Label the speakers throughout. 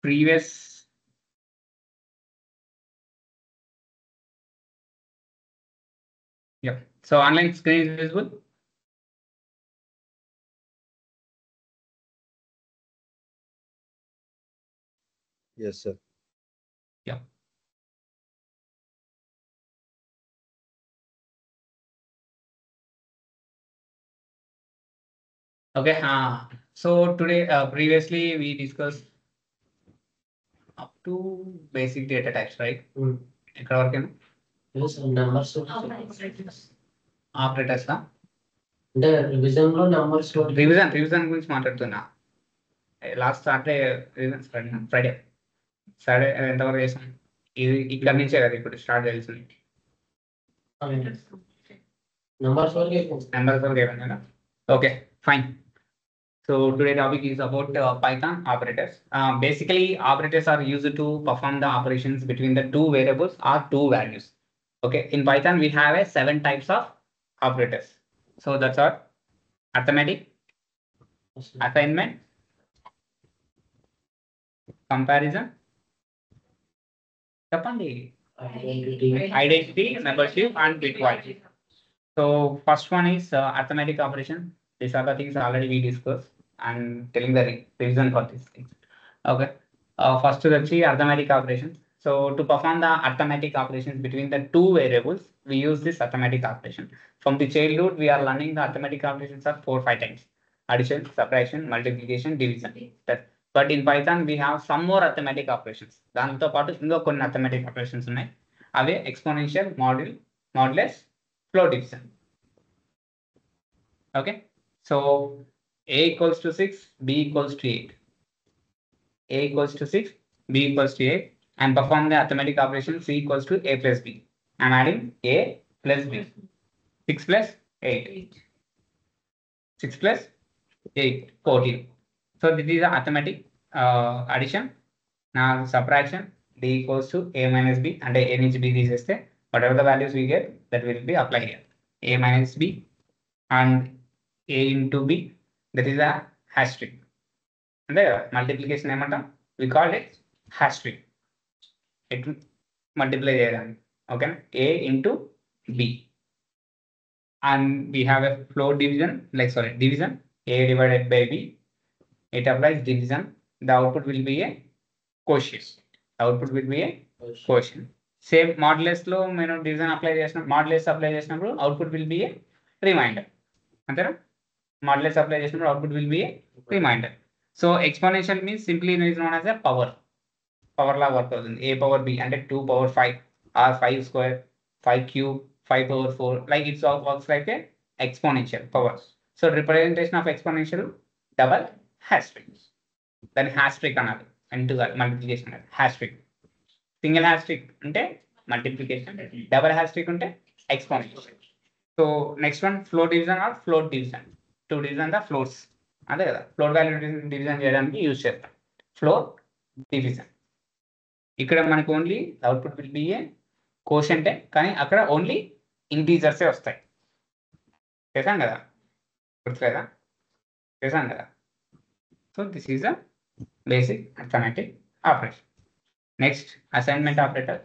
Speaker 1: previous. Yep. So online screen is visible.
Speaker 2: Yes, sir.
Speaker 1: Yeah. Okay. So today, previously we discussed up to basic data types, right? ఎక్కడ వరకేనా?
Speaker 3: Yes, numbers.
Speaker 1: Operators
Speaker 3: అంటే revision లో numbers
Speaker 1: revision గురించి మాట్లాడుతున్నా. Last Saturday revision Friday ఎంతవరకు చేసాం? ఇది ఇక్కడ నుంచే కదా ఇప్పుడు స్టార్ట్ చేయాల్సింది.
Speaker 3: numbers వరకు
Speaker 1: ఏమన్నా? Okay, fine. So today topic is about Python operators. Basically, operators are used to perform the operations between the two variables or two values. Okay, in Python we have 7 types of operators. So that's our arithmetic, assignment, comparison, identity, membership, and bitwise. So first one is arithmetic operation. These are the things already we discussed. I'm telling the reason for these things. Okay. First is actually arithmetic operations. So to perform the arithmetic operations between the two variables, we use this arithmetic operation. From the childhood, we are learning the arithmetic operations are 4-5 times: addition, subtraction, multiplication, division. But in Python, we have some more arithmetic operations. దాంతో పాటు ఇంకో కొన్ని arithmetic operations ఉన్నాయి. అవే exponential, modulus, float division. Okay. So a equals to 6, b equals to 8. A equals to 6, b equals to 8, and perform the arithmetic operation c equals to a plus b. I'm adding a plus b. 6 plus 8. 6 plus 8, 14. So this is the arithmetic addition. Now subtraction, d equals to a minus b, and a నుంచి b తీసేస్తే whatever the values we get, that will be applied here. A minus b and a into b, that is a hash trick. అంటే multiplication ఏమంటాం? We call it hash trick. It multiply చేయడానికి. Okay, a into b, and we have a float division, division, a divided by b. It applies division. The output will be a quotient. Same modulus లో మనం division apply చేసిన modulus apply చేసినప్పుడు output will be a remainder. అంతేనా? modulus apply చేసినప్పుడు output will be a remainder. So exponential means simply known as a power లాగా work అవుతుంది. a power b అంటే 2 power 5 or 5 square, 5 cube, 5 power 4, like it's all works like a exponential power. So representation of exponential double hash trick. Then hash trick అనాలి, into multiplication అనాలి. hash trick, single hash trick అంటే multiplication, double hash trick అంటే exponential. So next one, float division or float division. To division the floats, అంతే కదా, float value division చేయడానికి use చేస్తాం float division. ఇక్కడ మనకు ఓన్లీ అవుట్పుట్ విల్ బి ఏ కోషంటే, కానీ అక్కడ ఓన్లీ ఇంటీజర్సే వస్తాయి. చేసాం కదా, గుర్తులేదా? చేసాం కదా. So this is a basic arithmetic operation. Next, assignment operator.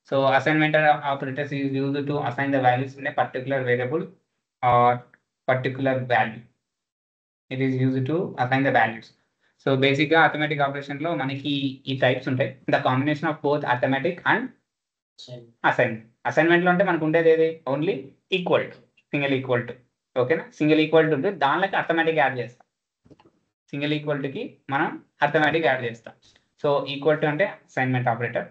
Speaker 1: So assignment operators is used to assign the values in a particular variable or particular value. It is used to assign the values. So బేసిక్గా arithmetic ఆపరేషన్లో మనకి ఈ types ఉంటాయి. The combination of both arithmetic and assignment. అసైన్మెంట్లో అంటే మనకు ఉండేది ఏది? Only equal to, single equal to. ఓకేనా? సింగిల్ ఈక్వల్ టు ఉంటే దానిలోకి అథమెటిక్ యాడ్ చేస్తాం. సింగిల్ ఈక్వల్ టుకి మనం అథమెటిక్ యాడ్ చేస్తాం. సో ఈక్వల్ టు అంటే అసైన్మెంట్ ఆపరేటర్,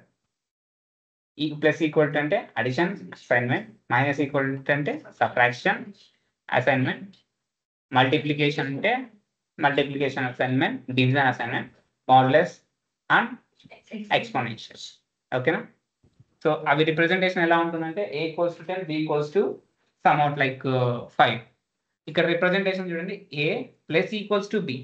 Speaker 1: ఈ ప్లస్ ఈక్వల్ టు అంటే addition assignment, minus equal to అంటే సబ్ట్రాక్షన్ అసైన్మెంట్, మల్టిప్లికేషన్ అంటే multiplication assignment, division assignment, modulus and exponential. ఓకేనా? సో అవి రిప్రజెంటేషన్ ఎలా ఉంటుందంటే a equals to 10, b equals to some out like 5. ఇక్కడ representation చూడండి, a plus equals to b.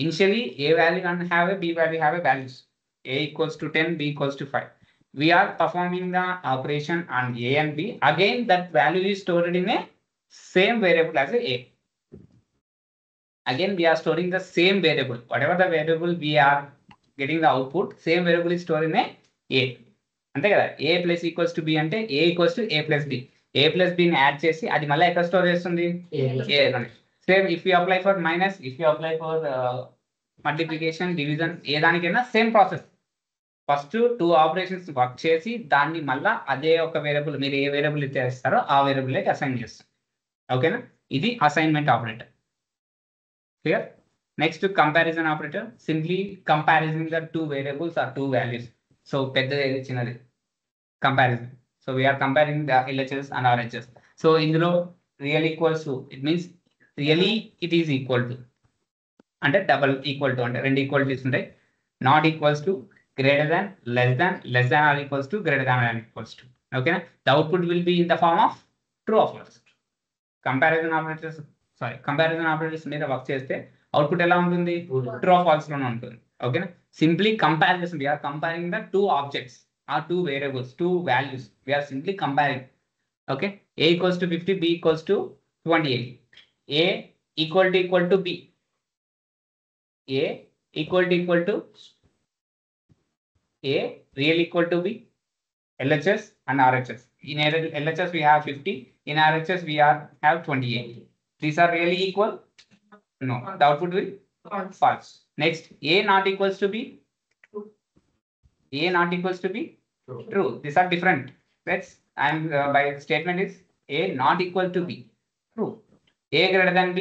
Speaker 1: Initially a value can have a, b value have a values. a equals to 10, b equals to 5. We are performing the operation on a and b. Again, that value is stored in a same variable as a. Again, we are storing the same variable. Whatever the variable we are getting the output, same variable is stored in a అంతే కదా. a plus equals to b అంటే a equals to a plus b. a plus b ని add చేసి అది మళ్ళీ ఎక్కడ store చేస్తుంది, same. If you apply for minus, if you apply for multiplication, division, ఏ దానికైనా same process. First 2 operations work చేసి దాన్ని మళ్ళీ అదే ఒక వేరియబుల్, మీరు ఏ వేరియబుల్ అయితే ఇస్తారో ఆ వేరియబుల్కి అసైన్ చేస్తారు. ఓకేనా, ఇది assignment operator. Clear. Next comparison operator, simply comparing the 2 variables or 2 values. So పెద్దది ఏది చిన్నది, comparison. So we are comparing the LHS and RHS. So ఇందులో real equals to, it means really it is equal to అంటే double equal to అంటే 2 equalities ఉంటాయి. Not equals to, greater than, less than or equals to, greater than or equals to. ఓకేనా, the output will be in the form of true or false. Comparison operators మీద work చేస్తే output ఎలా ఉంటుంది, true or false లోనే ఉంటుంది. ఓకేనా, simply comparison, we are comparing the 2 objects or 2 variables, 2 values, we are simply comparing. Okay, a equals to 50, b equals to 28. a equal to b, a equal to a real equal to b, LHS and RHS. In LHS we have 50, in RHS we have 28. These are really equal? No, the output will false. Next, a not equals to b, a not equals to b, true. These are different. Let's, and by statement is a not equal to b, true. A greater than b,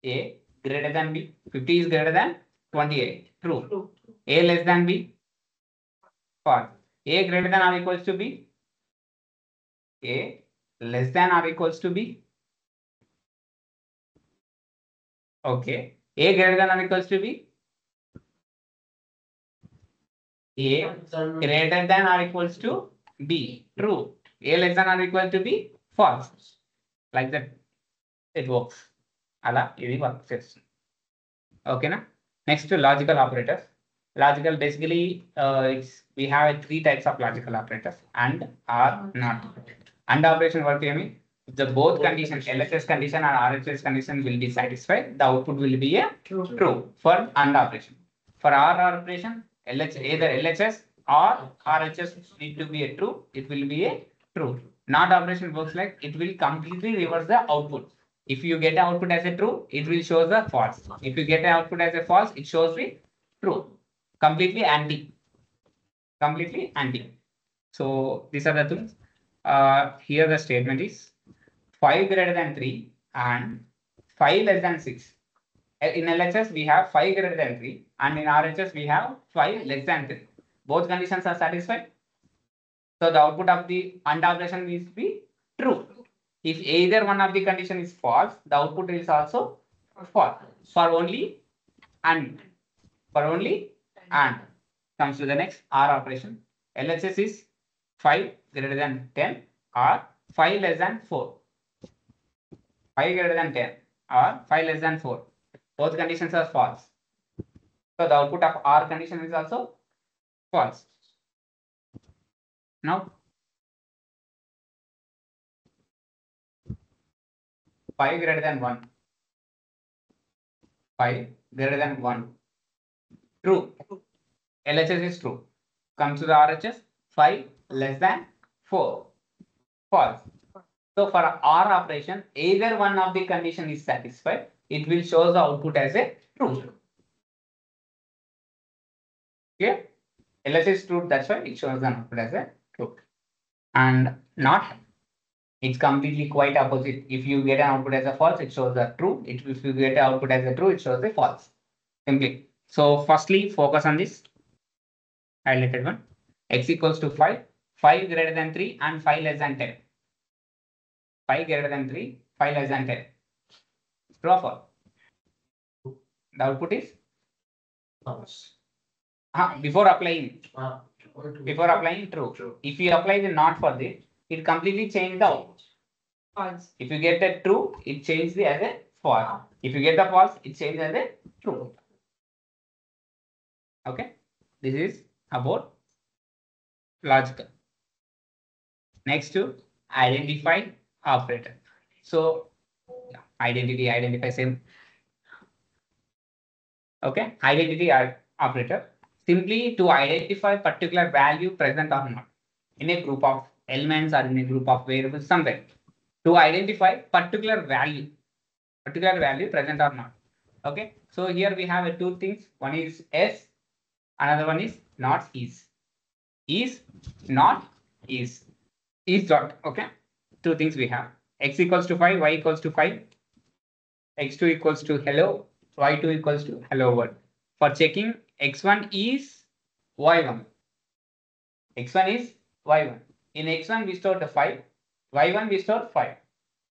Speaker 1: a greater than b, 50 is greater than 28, true. A less than b, false. A greater than or equals to b, a less than or equals to b, okay. A greater than or equals to b, a greater than or equals to b, true. A less than or equal to b, false. Like that it works. అలా ఇది work చేస్తుంది. ఓకేనా, next logical operators. Logical basically we have 3 types of logical operators: and, or, not. And operation work ఏమి, if the both conditions, LHS condition or RHS condition will be satisfied, the output will be a true for and operation. For or operation, either LHS or RHS need to be a true, it will be a true. Not operation works like it will completely reverse the output. If you get the output as a true, it will show the false. If you get the output as a false, it shows the true. Completely anti. So these are the things. Here the statement is 5 greater than 3 and 5 less than 6. In LHS we have 5 greater than 3 and in RHS we have 5 less than 3. Both conditions are satisfied. So the output of the AND operation is be true. If either one of the condition is false, the output is also false. For only and. Comes to the next R operation. LHS is 5 greater than 10 or 5 less than 4. 5 greater than 10 or 5 less than 4. Both conditions are false. So the output of R condition is also false. Now, 5 greater than 1. 5 greater than 1. True. LHS is true. Comes to the RHS, 5 less than 4. False. So for R operation, either one of the condition is satisfied, it will show the output as a true. Okay? LHS is true, that's why it shows the output as a true. And not, it's completely quite opposite. If you get an output as a false, it shows the true. If you get an output as a true, it shows the false. Simply. So firstly, focus on this highlighted one. X equals to 5, 5 greater than 3 and 5 less than 10. 5 greater than 3, 5 less than 10. True or false? The output is
Speaker 3: false.
Speaker 1: Before applying true. If you apply the not for this, it completely change the output.
Speaker 4: False.
Speaker 1: If you get the true, it changes the as a false. If you get the false, it changes as a true. Okay, this is about logical. Next to identify operator. So identify same. Okay, identity operator, simply to identify particular value present or not in a group of elements or in a group of variables somewhere, to identify particular value present or not. Okay, so here we have two things. One is s, another one is not is not is dot. Okay, two things we have. X equals to 5, y equals to 5, x2 equals to hello, y2 equals to hello world. For checking, x1 is y1, x1 is y1. In x1 we store the 5, y1 we store 5.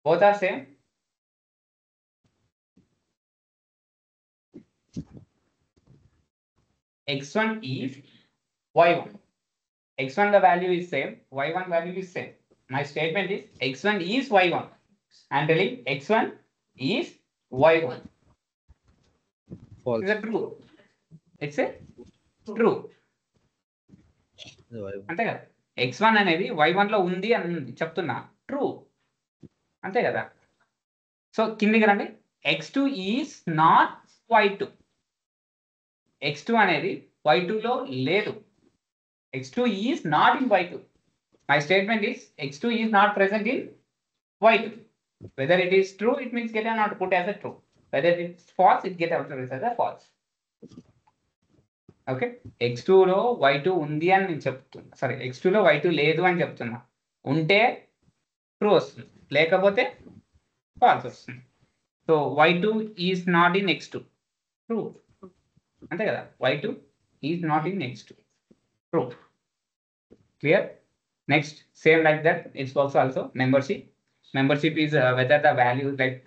Speaker 1: Both are same. X1 is y1. X1 the value is same, y1 value is same. My statement is x1 is y1. I'm telling x1 is y1.
Speaker 2: False.
Speaker 1: Is it true? It's a true. అంతే కదా, x1 అనేది y1 లో ఉంది అని చెప్తున్నా, true, అంతే కదా. So కిందికి రండి, x2 is not y2. x2 అనేది y2 లో లేదు. x2 is not in y2. My statement is x2 is not present in y2. Whether it is true, it means get an output as a true. Whether it is false, it get output as a false. Okay, x2 లో y2 ఉంది అని నేను చెప్తున్నా, sorry x2 లో y2 లేదు అని చెప్తున్నా. ఉంటే ట్రూ వస్తుంది, లేకపోతే ఫాల్స్ వస్తుంది. So y2 is not in x2, true, అంతే కదా. y2 is not in x2, true. Clear? Next same like that it's works also. membership is whether the value is like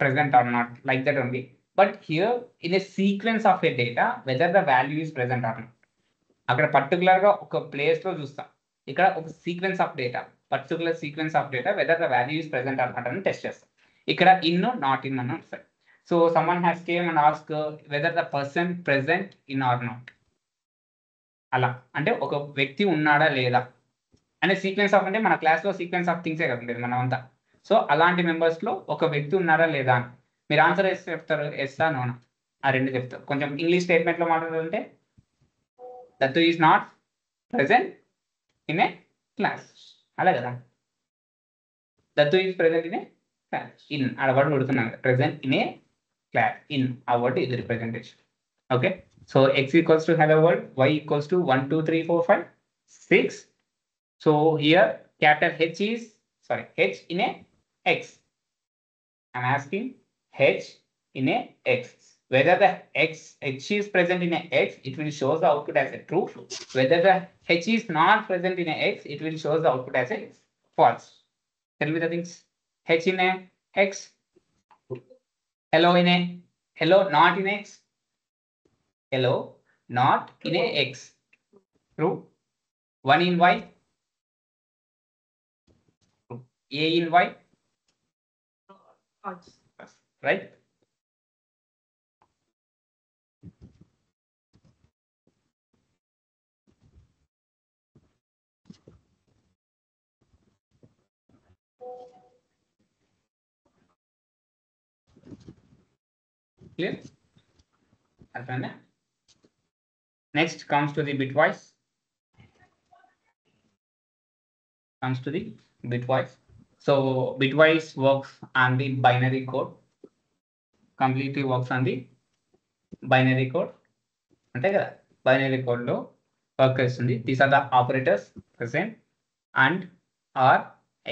Speaker 1: present or not, like that only. But here in a sequence of a data, whether the value is present or not, అక్కడ particular గా ఒక place లో చూస్తాం. ఇక్కడ ఒక sequence of data, particular sequence of data whether the value is present or not అని test చేస్తాం. ఇక్కడ ఇన్ నాట్ ఇన్ అని వస్తాయి. So someone has came and ask whether the person present in or not. అలా అంటే ఒక వ్యక్తి ఉన్నాడా లేదా అనే సీక్వెన్స్ ఆఫ్, అంటే మన క్లాస్ లో సీక్వెన్స్ ఆఫ్ థింగ్సే కదా మనం అంతా. సో అలాంటి మెంబర్స్ లో ఒక వ్యక్తి ఉన్నారా లేదా అని మీరు ఆన్సర్ వేసి చెప్తారు, ఎస్సా నోనా, ఆ రెండు చెప్తారు. కొంచెం ఇంగ్లీష్ స్టేట్మెంట్ లో మాట్లాడాలంటే that is not present in a class, అలా కదా. That is present in a class. In ఆడ వర్డ్ కొడుతున్నాను, present in a class, in ఆ వర్డ్ ఇది representation. Okay, so x equals to hello world, y equals to 1 2 3 4 5 6. So here capital H is, sorry, H in a X. I'm asking H in a X. Whether the H is present in a X, it will show the output as a true. Whether the H is not present in a X, it will show the output as a false. Tell me the things. H in a X. Hello in a, hello not in X. Hello not in a X. True. 1 in Y. A in Y, right? Clear? Next comes to the bitwise. So bitwise works on the binary code. Completely works on the binary code. అంటే కదా, binary code లో work చేస్తుంది. These are the operators present, and, or,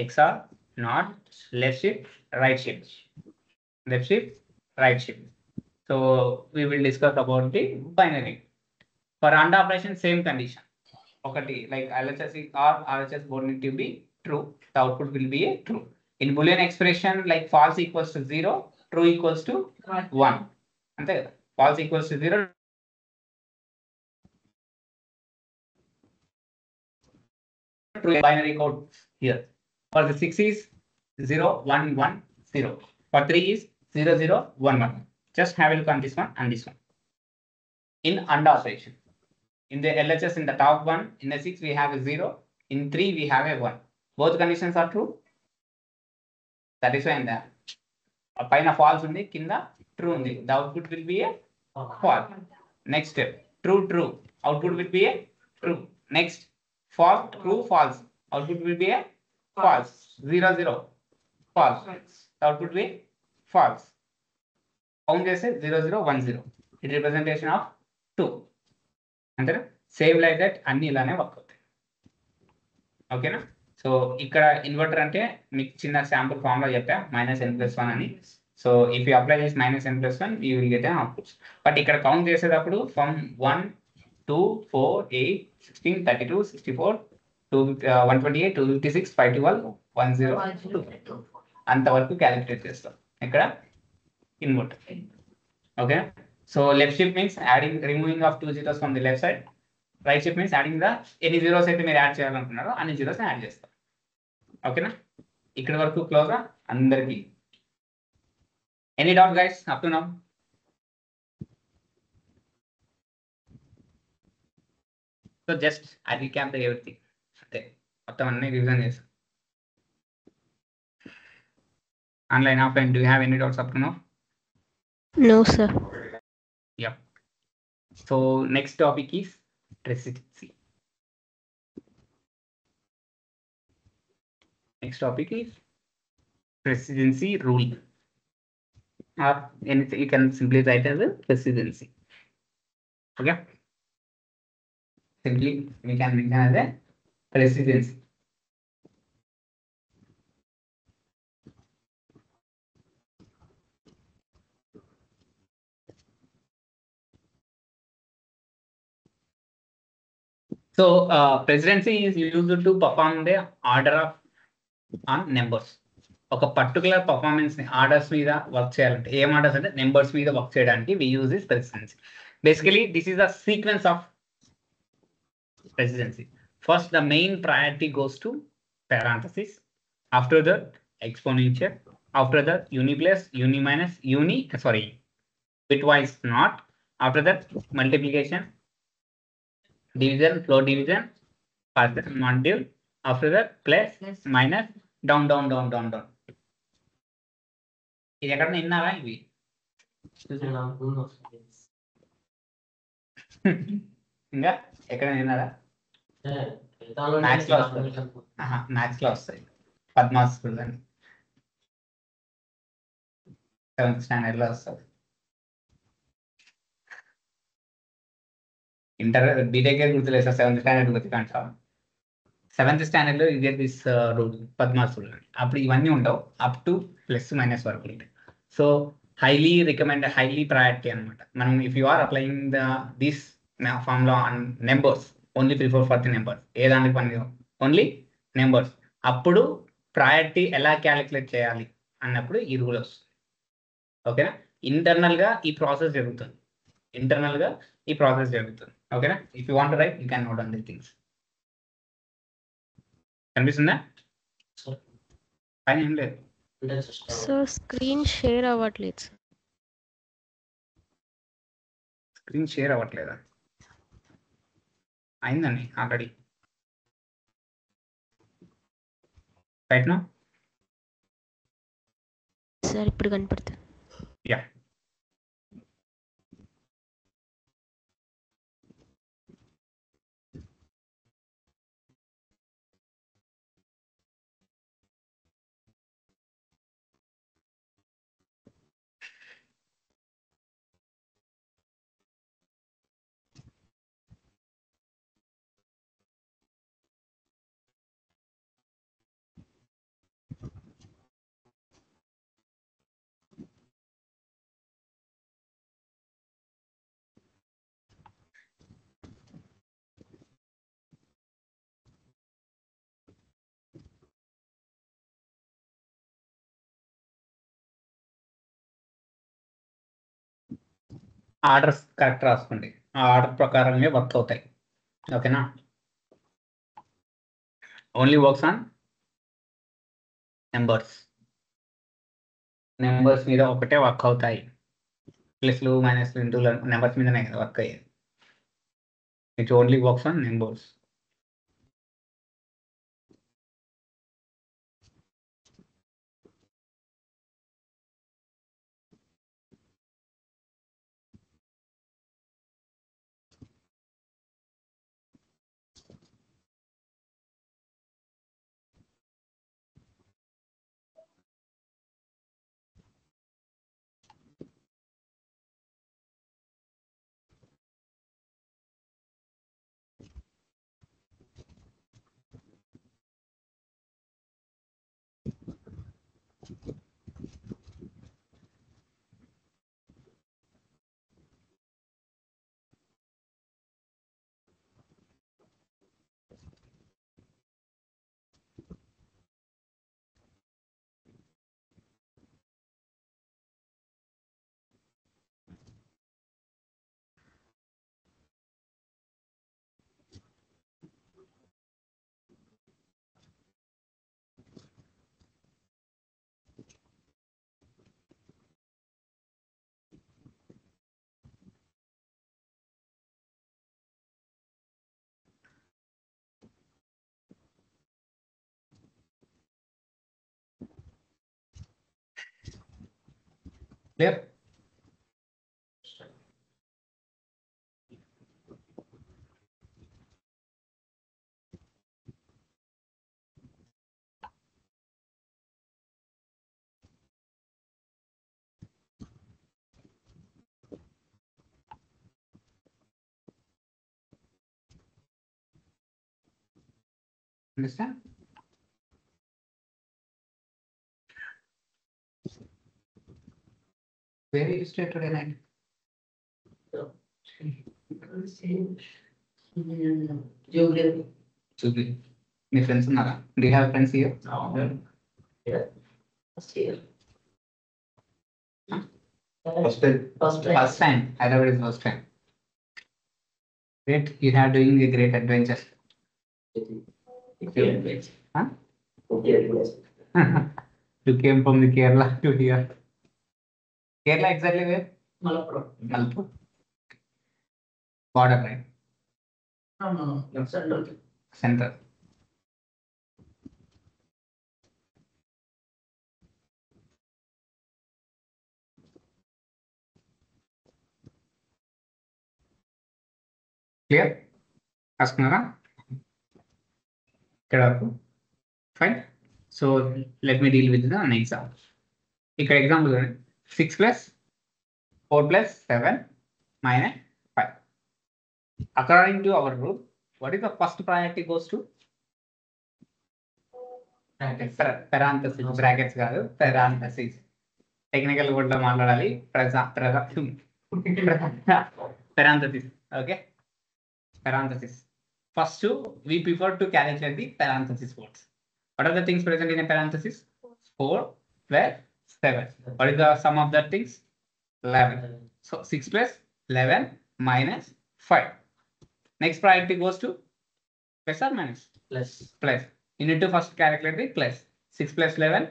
Speaker 1: XOR, not, left shift, right shift, left shift, right shift. So we will discuss about the binary. For AND operation, same condition. ఒకటి like LHS or RHS both need to be true. The output will be a true. In Boolean expression, like false equals to 0, true equals to 1. అంతే కదా, false equals to 0. True binary code here. For the 6 is 0 1 1 0. For 3 is 0 0 1 1. Just have a look on this one and this one. In AND operation, in the LHS, in the top one, in the 6 we have a 0, in 3 we have a 1. Both conditions are true. That is why in the paina false undi, kinda true undi. The output will be a false. Next step, true. Output will be a true. Next, false, true, false. Output will be a false. 0, false. Output will be false. Count చేస్తే 0, 0, 1, 0. It representation of 2. అంతేనా? Same like that అన్ని ఇలానే work అవుతాయి. ఓకేనా? So ఇక్కడ inverter అంటే మీకు చిన్న శాంపుల్ ఫామ్ లో చెప్పా -n+1 అని. So if you apply this -n+1 you will get an output. But ఇక్కడ కౌంట్ చేసేటప్పుడు ఫ్రమ్ 1, 2, 4, 8, 16, 32, 64, 128, 256, 512, 102 అంతవరకు క్యాలిక్యులేట్ చేస్తాం ఇక్కడ inverter. Okay, so left shift means removing of 2 zeros from the left side. Right shift means adding the ఎన్ని zeros అయితే మీరు add చేయాలనుకున్నారో అన్ని zeros add చేస్తాం. ఓకేనా? ఇక్కడ వరకు క్లోజా అందరికి? Any doubt guys up to now? So just I recap the everything. అంతే, మొత్తం అన్ని రివిజన్ చేస్తాం. Online offline do you have any doubts up to now?
Speaker 4: No, sir.
Speaker 1: Yep. So next topic is presidency. Next topic is presidency rule, or anything you can simply write as a presidency. Okay. Simply we can mention as a presidency. So presidency is used to perform the order of on numbers. ఒక particular performance ని orders మీద work చేయాలంటే ఏం orders అంటే numbers మీద work చేయడానికి we use this precedence. Basically this is the sequence of precedence. First the main priority goes to parenthesis, after that exponential, after that uni plus, uni minus, bitwise not, after that multiplication, division, floor division, partial module, after that plus, minus, down. ఇది ఎక్కడ విన్నారా ఇవి? ఇంకా ఎక్కడ విన్నారా? Maths లో వస్తాయి. Padma's school అని 7th స్టాండర్డ్ లో వస్తుంది. ఇంటర్ బీటెక్ గుర్తులేదు సార్, 7th స్టాండర్డ్ గుర్తుకంటా. 7th స్టాండర్డ్ లో you get this rule, BODMAS rule. అప్పుడు ఇవన్నీ ఉండవు, అప్ టు ప్లస్ మైనస్ వరకు ఉంటాయి. So highly recommended, highly priority అనమాట. మనం if you are applying this formula on numbers, only prefer for the numbers, ఏ దానికి పని ఓన్లీ నెంబర్స్, అప్పుడు ప్రయారిటీ ఎలా క్యాలిక్యులేట్ చేయాలి అన్నప్పుడు ఈ రూల్ వస్తుంది. ఓకేనా? ఇంటర్నల్ గా ఈ ప్రాసెస్ జరుగుతుంది. ఓకేనా? If you want write you can note on the things. కనిపిస్తుందా? పైన ఏం లేదు
Speaker 4: సార్, స్క్రీన్ షేర్ అవ్వట్లేదు.
Speaker 1: స్క్రీన్ షేర్ అవ్వట్లేదా? అయిందండి ఆల్రెడీ. Right no?
Speaker 4: సార్ ఇప్పుడు కనపడుతుంది.
Speaker 1: యా. ఆర్డర్స్ కరెక్ట్ రాసుకోండి, ఆ ఆర్డర్ ప్రకారంగా వర్క్ అవుతాయి. ఓకేనా? ఓన్లీ వర్క్స్ ఆన్ నెంబర్స్ మీద ఒకటే వర్క్ అవుతాయి. ప్లస్లు మైనస్లు ఇంటూలు నెంబర్స్ మీదనే కదా వర్క్ అయ్యేది. It only works on numbers. Clear? Understand? Where you stay today night? Jubilee. Me friends ఉన్నారా? Do you have friends here?
Speaker 2: First time.
Speaker 1: First time. Hyderabad is first time. Great. You have doing a great adventure. Huh? You came from the Kerala to here. Kerala exactly where? Malappuram. Border, right? Center. Clear? రాసుకున్నారా? ఇక్కడ వరకు fine. So let me deal with the example. ఇక్కడ example 6 + 4 + 7 - 5. According to our rule, what is the first priority goes to? Parenthesis, brackets కాదు, parenthesis. Technical word లో మాట్లాడాలి. Parenthesis. Okay. Parenthesis. First, we prefer to calculate the parenthesis words. What are the things present in a parenthesis? 4, 12, 7. What is the sum of that things? 11. So 6 + 11 - 5. Next priority goes to plus or minus? Plus. You need to first calculate the plus. 6 + 11,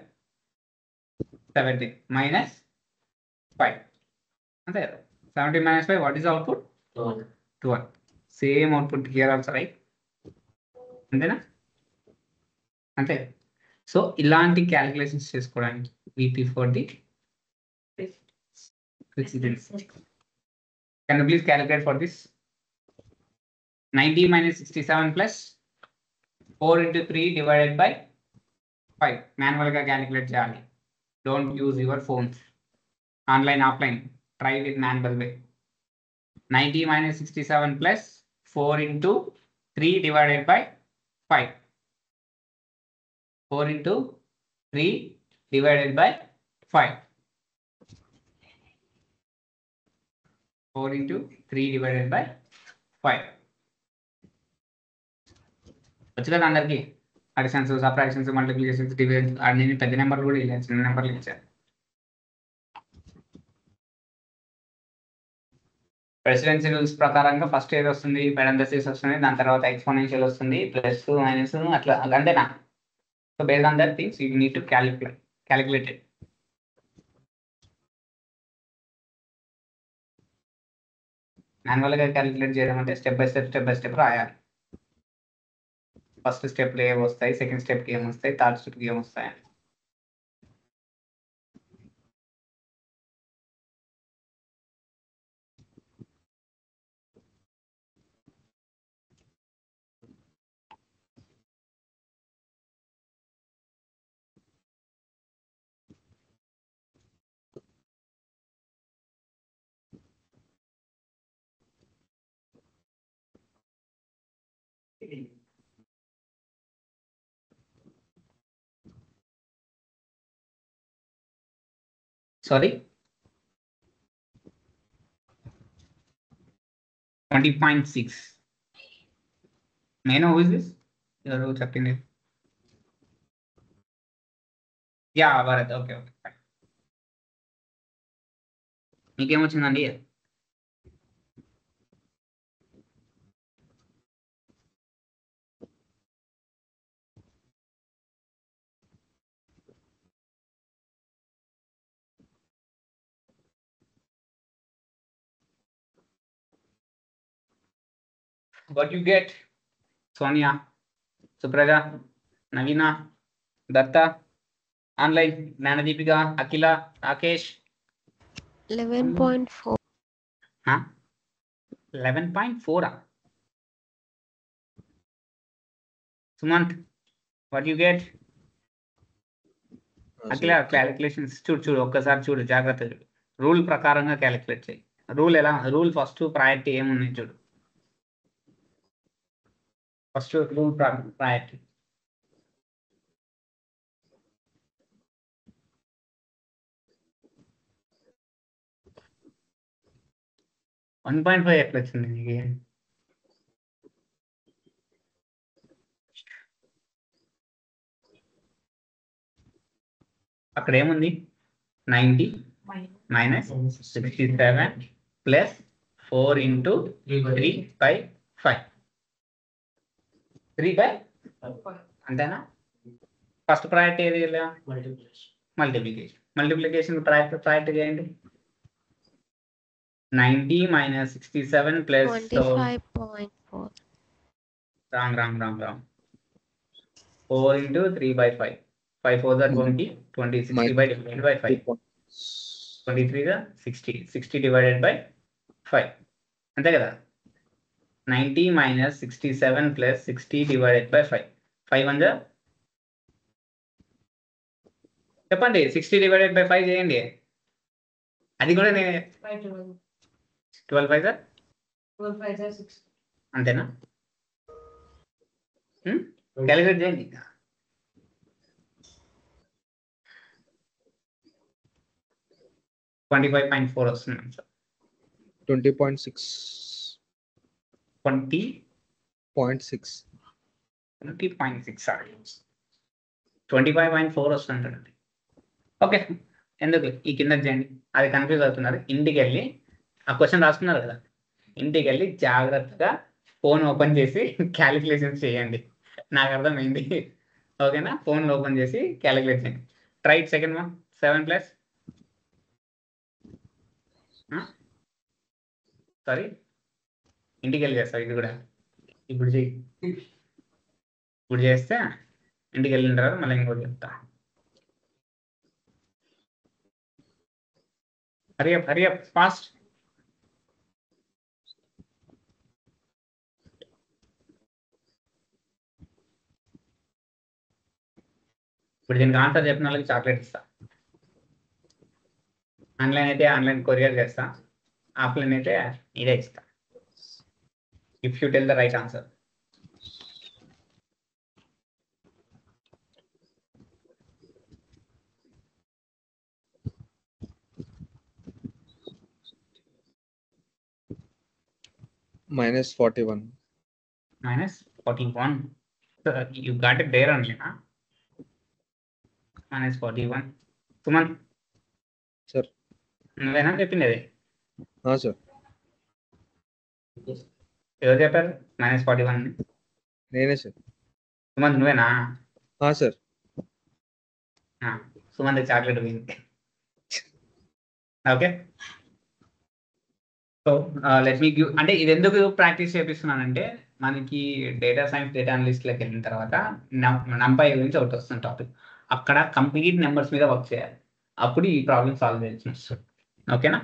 Speaker 1: 17 - 5. And there. 17 - 5, what is the output? 12. Same output here also, right? అంతేనా? అంతే. So ఇలాంటి calculations చేసుకోవడానికి we prefer the precedence. Can you please calculate for this? 90 - 67 + 4 × 3 / 5. Manual గా calculate చేయాలి. Don't use your phones. Online, offline, try with manual వే. 90 - 67 + 4 × 3 / 5. 4 × 3 / 5. 4 × 3 / 5. వచ్చు కదా అందరికి? Additions, subtractions, multiplications, divisions అన్ని పెద్ద నెంబర్లు కూడా ఇవ్వాలి, చిన్న నెంబర్లు ఇచ్చారు. ప్రెసిడెన్సీ రూల్స్ ప్రకారంగా ఫస్ట్ ఏది వస్తుంది? పెరెంథసిస్ వస్తుంది. దాని తర్వాత ఎక్స్పోనెన్షియల్ వస్తుంది, ప్లస్ మైనస్ అట్లా, అంతేనా? So based on that things you need to calculate it. మాన్యువల్గా క్యాలిక్యులేట్ చేయడం అంటే స్టెప్ బై స్టెప్ రాయాలి. ఫస్ట్ స్టెప్లో ఏమి వస్తాయి, సెకండ్ స్టెప్కి ఏమి వస్తాయి, థర్డ్ స్టెప్కి ఏమి వస్తాయి అని. Sorry, 20.6. May I know who is this? You're checking it. Yeah, Bharat. Okay. మీకేం వచ్చిందండి? What you get? Sonia, Supraja, Navina, Datta, online, Gnanadipika, Akila, Rakesh.
Speaker 4: 11.4.
Speaker 1: 11.4. Sumant, what you get? అట్లా క్యాలిక్యులేషన్స్ చూడు ఒక్కసారి చూడు జాగ్రత్త చూడు. రూల్ ప్రకారంగా క్యాలిక్యులేట్ చేయి. రూల్ ఫస్ట్ ప్రయారిటీ ఏమున్నాయి చూడు. First rule priority. వన్ 1.5 ఎట్లా వచ్చింది నీకు? అక్కడ ఏముంది? 90 minus 67 plus 4 into 3/5. 3/5 అంతేనా? ఫస్ట్ ప్రయారిటీ ఏది? మల్టిప్లికేషన్ ప్రయారిటీ చేయండి. 90 minus 67 plus
Speaker 4: 25.4.
Speaker 1: wrong. 4 into 3/5. 5 4 are 20. 20 60 divided by 5. 23 is 60. 60 divided by 5. అంతే కదా? 90 minus 67 plus 60 divided by 5. 5 1 చెప్పండి. 60 divided by 5 చేయండి. అది కూడా నేను 12 5 సార్ అంతేనా? క్యాలిక్యులేట్ చేయండి. 25.4 వస్తుంది సార్.
Speaker 5: 20.6.
Speaker 1: 20.6 సార్. 25.4 వస్తుందండి. ఓకే, ఎందుకు ఈ కింద చేయండి. అది కన్ఫ్యూజ్ అవుతున్నారు. ఇంటికి వెళ్ళి ఆ క్వశ్చన్ రాసుకున్నారు కదా, ఇంటికి వెళ్ళి జాగ్రత్తగా ఫోన్ ఓపెన్ చేసి క్యాలిక్యులేషన్స్ చేయండి. నాకు అర్థమైంది. ఓకేనా? ఫోన్ ఓపెన్ చేసి క్యాలిక్యులేట్ చేయండి. Try it second one 7 plus sorry ఇంటికి వెళ్ళి చేస్తా. ఇది కూడా ఇప్పుడు చెయ్యి. ఇప్పుడు చేస్తే ఇంటికి వెళ్ళిన తర్వాత మళ్ళీ ఇంకోటి చెప్తా. Hari up fast. ఇప్పుడు దీనికి ఆన్సర్ చెప్పిన వాళ్ళకి చాక్లెట్ ఇస్తా. ఆన్లైన్ అయితే ఆన్లైన్ కొరియర్ చేస్తా, ఆఫ్లైన్ అయితే ఇదే ఇస్తా. If you tell the right answer.
Speaker 5: -41.
Speaker 1: -41. So you got it there only, huh? -41. Suman
Speaker 5: sir.
Speaker 1: నువ్వేనా చెప్పింది అది?
Speaker 5: సార్.
Speaker 1: ఎవరు చెప్పారు -41?
Speaker 5: నేనే సార్.
Speaker 1: సుమంత్ నువ్వేనా?
Speaker 5: సార్.
Speaker 1: సుమంత్ చాక్లెట్ పోయింది. Okay, so let me give. అంటే ఇది ఎందుకు ప్రాక్టీస్ చేపిస్తున్నానంటే, మనకి డేటా సైన్స్ డేటా అనలిస్ట్లోకి వెళ్ళిన తర్వాత నంపై గురించి ఒకటి వస్తుంది టాపిక్. అక్కడ కంప్లీట్ నెంబర్స్ మీద వర్క్ చేయాలి. అప్పుడు ఈ ప్రాబ్లమ్ సాల్వ్ చేయాల్సి వస్తుంది. ఓకేనా?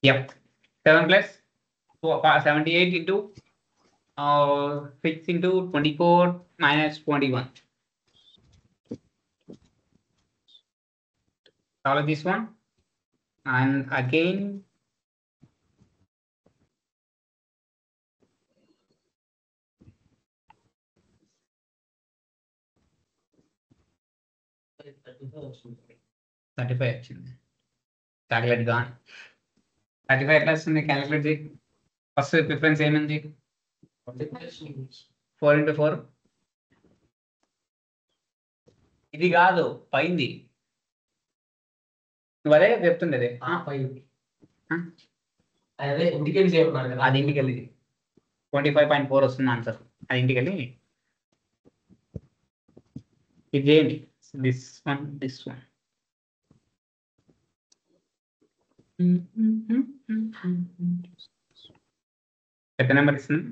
Speaker 1: Yep. 7 plus 78 into 6 into 24 minus 21. Solve this one. And again, వచ్చింది. చాక్లెట్ గాన్ 35 ఎట్లా వస్తుంది? క్యాలిక్యులేట్ చేయి. ఫస్ట్ ప్రిఫరెన్స్ ఏమైంది? 4 into 4. ఇది కాదు, పైంది. నువ్వు అదే చెప్తుండేది
Speaker 3: ఫైవ్
Speaker 1: ఆ?
Speaker 3: అదే ఇండికేట్ చేయమన్నారు కదా
Speaker 1: అది ఇంటికి వెళ్ళి 25.4 వస్తుంది ఆన్సర్. అది ఇంటికి వెళ్ళి ఇది చేయండి. దిస్ వన్ ఎంత నెంబర్ ఇస్తుంది?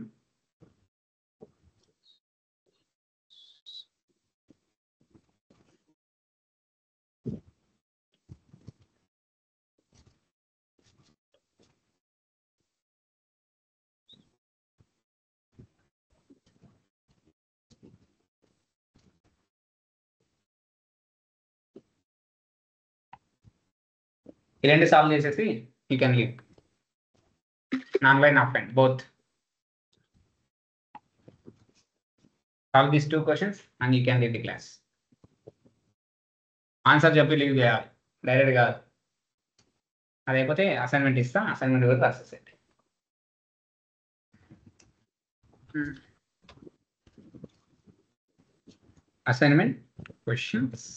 Speaker 1: ఈ రెండు సాల్వ్ చేసేసి you can leave. Online offline both. Solve these 2 questions and you can leave the class. Answer చెప్పి లీవ్ చేయాలి, డైరెక్ట్ కాదు. అదైపోతే అసైన్మెంట్ ఇస్తా, అసైన్మెంట్ కూడా రాసేసేయండి. Assignment questions.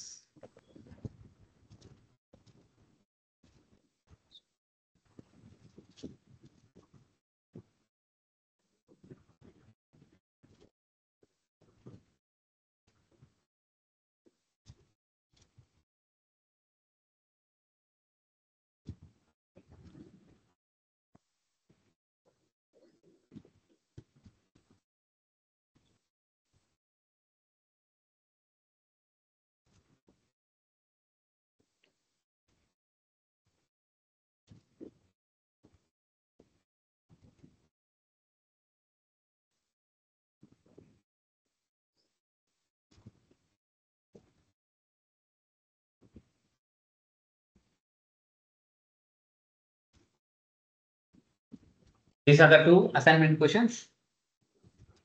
Speaker 1: These are the 2 assignment questions.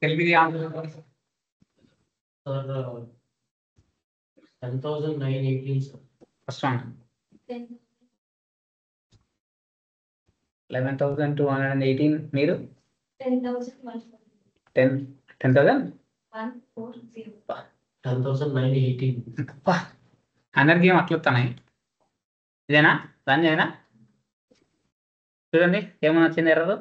Speaker 1: Tell me the answer.
Speaker 3: Sir 10,918 sir.
Speaker 1: First one. 11,218. మీరు 10,000.
Speaker 3: 10,918
Speaker 1: అందరికి ఏం అట్లా వస్తున్నాయి? ఇదేనా రన్ చేయనా? చూడండి ఏమైనా వచ్చింది ఎర్రదు.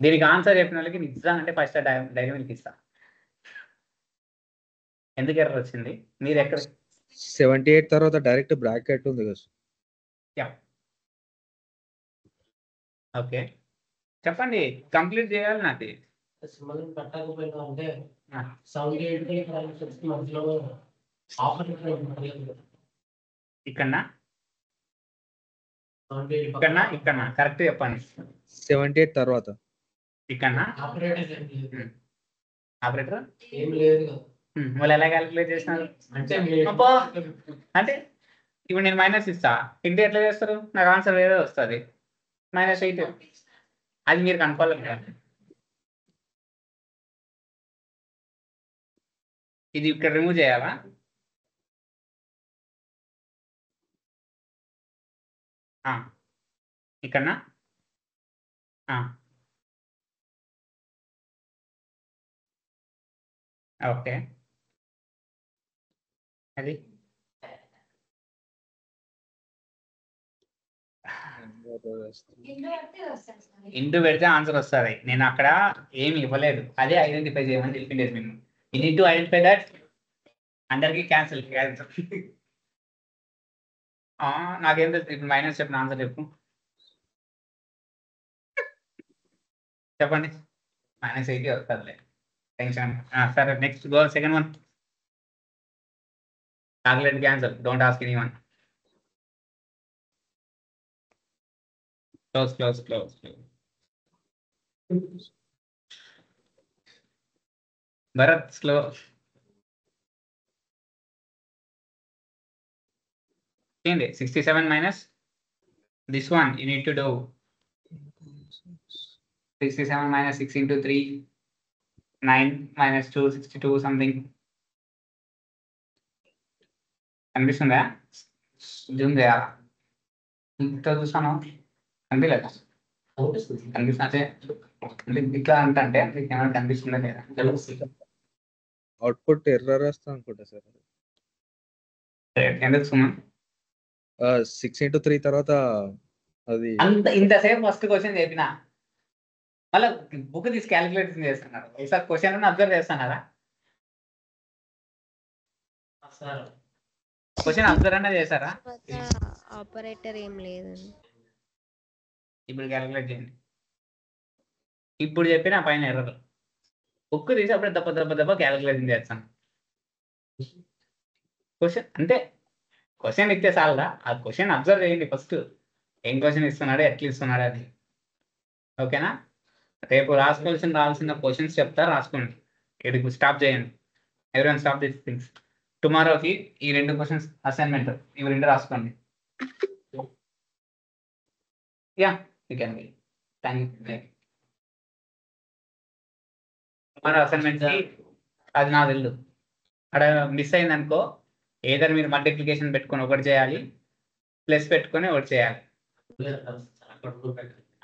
Speaker 1: దీనికి ఆన్సర్ చెప్పిన వాళ్ళకి నిజంగా అంటే ఫస్ట్ డైరీ మిల్క్ ఇస్తా. ఎందుకు ఎర్ర వచ్చింది? మీరు ఎక్కడ
Speaker 5: 78 తర్వాత డైరెక్ట్ బ్రాకెట్ ఉంది కదా.
Speaker 1: ఓకే చెప్పండి, కంప్లీట్ చేయాలి నాది.
Speaker 3: సింబల్ పెట్టకపోయినా అంటే 78 మధ్యలో ఆఫర్
Speaker 1: ఇక్కడనా ఇక్కడనా కరెక్ట్ చెప్పండి.
Speaker 5: 78 తర్వాత
Speaker 1: ఇక్కడనా
Speaker 3: ఆపరేటర్
Speaker 1: ఆపరేటర్
Speaker 3: ఏం లేదు కదా.
Speaker 1: వాళ్ళు ఎలా క్యాలిక్యులేట్ చేసినారు? అంటే ఇప్పుడు నేను మైనస్ ఇస్తా, ఇంటి ఎట్లా చేస్తారు? నాకు ఆన్సర్ వేరే వస్తుంది, -8. అది మీరు కనుక్కోవాలి కదా. ఇది ఇక్కడ రిమూవ్ చేయాలా? ఇక్కడనా? ఓకే అది ఇంటూ పెడితే ఆన్సర్ వస్తుంది. నేను అక్కడ ఏమి ఇవ్వలేదు, అదే ఐడెంటిఫై చేయమని చెప్పిండేది మేము. You need to identify that. అందరికి క్యాన్సిల్. నాకేం తెలుసు? ఇప్పుడు మైనస్ చెప్పిన ఆన్సర్ చెప్పండి. -80 వస్తుందిలే, టెన్షన్. సరే next go second one. calculate cancel, don't ask anyone. Close. Bharat, slow. Change 67 minus this one. You need to do 67 minus 6 into 3, 9 minus 2, 62 something. కనిపిస్తుందా? Zoom చేయాలా? ఇంత చూసాను కనిపించలేదా? కనిపిస్తే ఇట్లా అంటే మీకు ఏమైనా కనిపిస్తుందా లేదా?
Speaker 5: అవుట్పుట్ ఎర్రర్ వస్తా అనుకుంటా సార్.
Speaker 1: ఎందుకు సుమన్
Speaker 5: 6 into 3 తర్వాత అది
Speaker 1: ఇంతసేపు ఫస్ట్ క్వశ్చన్ చెప్పిన మళ్ళీ బుక్ తీసి క్యాలిక్యులేషన్ చేస్తున్నారు ఒకసారి క్వశ్చన్ అబ్జర్వ్ చేస్తున్నారా
Speaker 3: సార్
Speaker 1: క్వశ్చన్ అబ్జర్వ్ అన్నా చేశారా
Speaker 4: ఆపరేటర్ ఏం లేదండి.
Speaker 1: ఇప్పుడు క్యాలిక్యులేట్ చేయండి ఇప్పుడు చెప్పిన పైన ఎర్రర్ బుక్ తీసి అప్పుడే దెబ్బ క్యాలిక్యులేషన్ చేస్తాను క్వశ్చన్ అంటే క్వశ్చన్ ఇస్తే చాలదా ఆ క్వశ్చన్ అబ్జర్వ్ చేయండి ఫస్ట్ ఏం క్వశ్చన్ ఇస్తున్నాడు ఎట్లా ఇస్తున్నాడు అది ఓకేనా రేపు రావాల్సిన క్వశ్చన్స్ చెప్తా రాసుకోండి ఇక్కడికి స్టాప్ చేయండి ఎవరైనా స్టాప్ దిస్ థింగ్స్ టుమారోకి ఈ 2 క్వశ్చన్స్ అసైన్మెంట్ ఇవి 2 రాసుకోండి yeah you can be thank you tomorrow assignment అది నా వెళ్ళు అక్కడ మిస్ అయింది అనుకో ఏదైనా మీరు మల్టిప్లికేషన్ పెట్టుకొని ఒకటి చేయాలి ప్లస్ పెట్టుకొని ఒకటి చేయాలి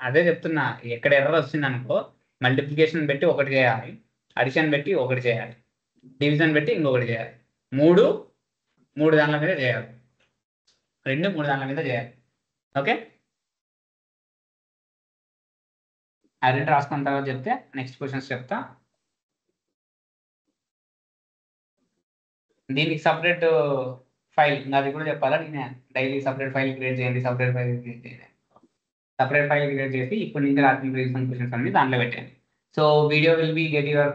Speaker 1: అదే చెప్తున్నా ఎక్కడ ఎర్రర్ వచ్చింది అనుకో మల్టిప్లికేషన్ పెట్టి ఒకటి చేయాలి అడిషన్ పెట్టి ఒకటి చేయాలి డివిజన్ పెట్టి ఇంకొకటి చేయాలి మూడు దానిల మీద చేయాలి 3 దానిల మీద చేయాలి ఓకే ఆ 2 రాసుకున్న తర్వాత చెప్తే నెక్స్ట్ క్వశ్చన్స్ చెప్తా దీనికి సపరేట్ ఫైల్ అది కూడా చెప్పాలా నేను డైలీ సపరేట్ ఫైల్ క్రియేట్ చేయండి సపరేట్ ఫైల్ క్రియేట్ చేసి ఇప్పటి నుంచి రాసిన ప్రీవియస్ క్వశ్చన్స్ అన్ని దాంట్లో పెట్టండి so video will be get your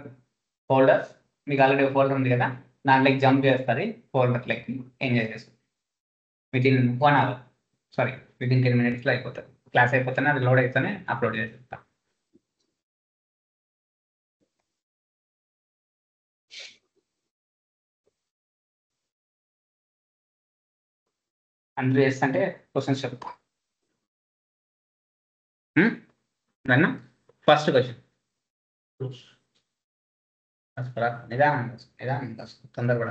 Speaker 1: folders మీకు ఆల్రెడీ ఫోల్డర్ ఉంది కదా దాంట్లోకి జంప్ చేస్తుంది ఫోల్డర్లోకి ఎంజాయ్ చేస్తుంది వితిన్ 1 hour సారీ వితిన్ 10 minutesలో అయిపోతుంది క్లాస్ అయిపోతేనే అది లోడ్ అయితేనే అప్లోడ్ చేసేస్తా అందరూ చేస్తుంటే క్వశ్చన్స్ చెప్తా రన్నా ఫస్ట్ క్వశ్చన్ నిదానంగా తొందరపడ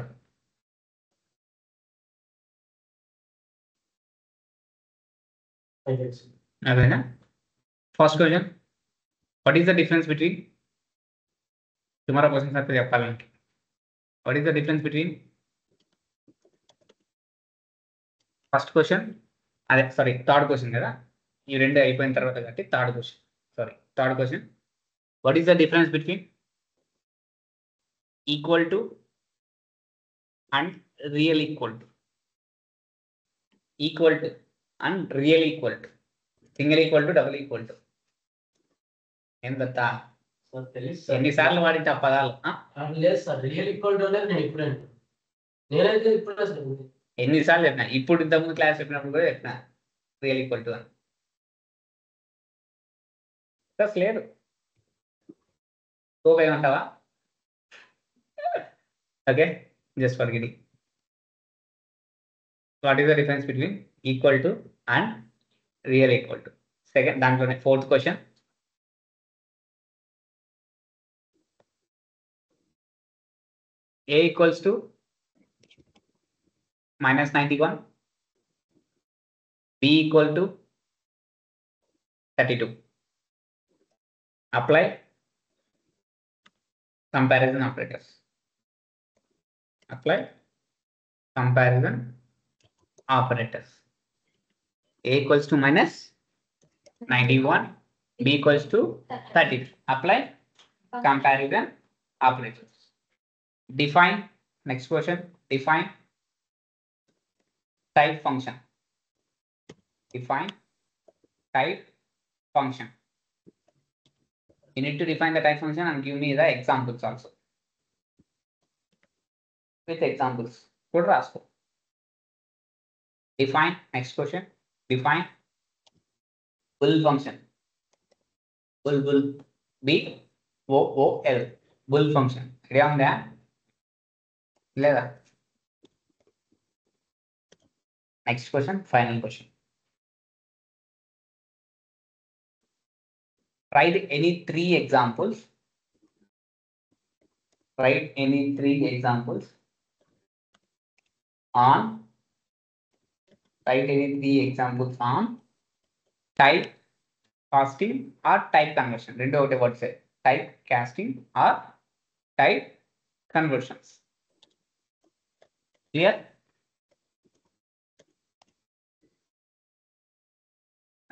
Speaker 1: అదేనా first question what is the difference between tomorrow questions అయితే చెప్పాలంటే what is the difference between first question అదే సారీ థర్డ్ క్వశ్చన్ కదా ఈ 2 అయిపోయిన తర్వాత కాబట్టి third question what is the difference between equal to and real equal to and real equal to single equal to double equal to ఎంత
Speaker 3: తెలుసు
Speaker 1: ఎన్నిసార్లు వాడింటే ఆ పదాలు
Speaker 3: లేదు సార్ రియల్ ఈక్వల్ టు అనేది నేను ఇప్పుడు నేనైతే ఇప్పుడు
Speaker 1: ఎన్నిసార్లు చెప్పినా ఇప్పుడు ఇంతకుముందు క్లాస్ చెప్పినప్పుడు కూడా చెప్పిన రియల్ ఈక్వల్ టు అని లేదు ఏమంటావా okay just for guiding what is the difference between equal to and real equal to second దాంట్లోనే 4th question A equals to -91, B equal to 32. Apply comparison operators. A equals to -91, B equals to 32. Apply comparison operators. Define, next question, define type function. You need to define the type function and give me the examples also. With examples. Good rasko. Define, next question, define bull function. Bull, B-O-O-L, bull function. Ready on that? లేదా next question final question write any 3 examples on type casting or type conversion రెండు ఒకటే words type casting or type conversions. Clear?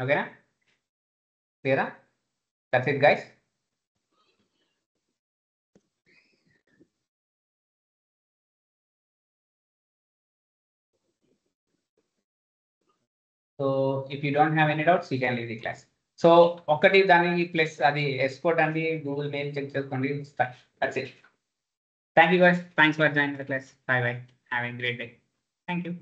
Speaker 1: ఓకేనా, క్లియరా? That's it guys. So if you don't have any doubts you can leave the class. So ఒకటి దానికి plus అది export అండి, Google mail check చేసుకోండి. That's it. Thank you guys, thanks for joining the class. Bye bye, have a great day. Thank you.